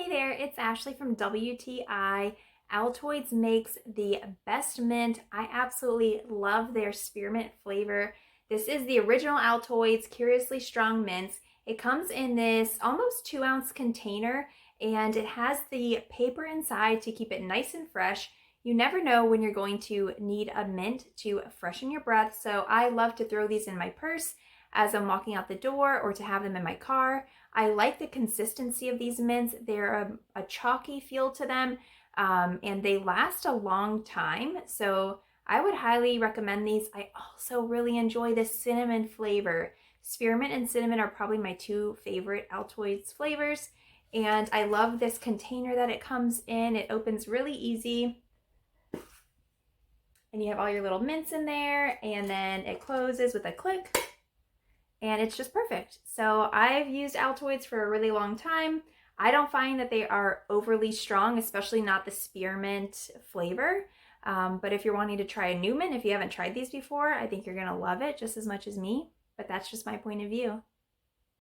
Hey there, it's Ashley from WTI. Altoids makes the best mint. I absolutely love their spearmint flavor. This is the original Altoids Curiously Strong Mints. It comes in this almost 2-ounce container and it has the paper inside to keep it nice and fresh. You never know when you're going to need a mint to freshen your breath, so I love to throw these in my purse as I'm walking out the door or to have them in my car. I like the consistency of these mints. They're a chalky feel to them, and they last a long time. So I would highly recommend these. I also really enjoy the cinnamon flavor. Spearmint and cinnamon are probably my two favorite Altoids flavors. And I love this container that it comes in. It opens really easy. And you have all your little mints in there, and then it closes with a click. And it's just perfect. So I've used Altoids for a really long time. I don't find that they are overly strong, especially not the spearmint flavor. But if you're wanting to try a new mint, if you haven't tried these before, I think you're gonna love it just as much as me. But that's just my point of view.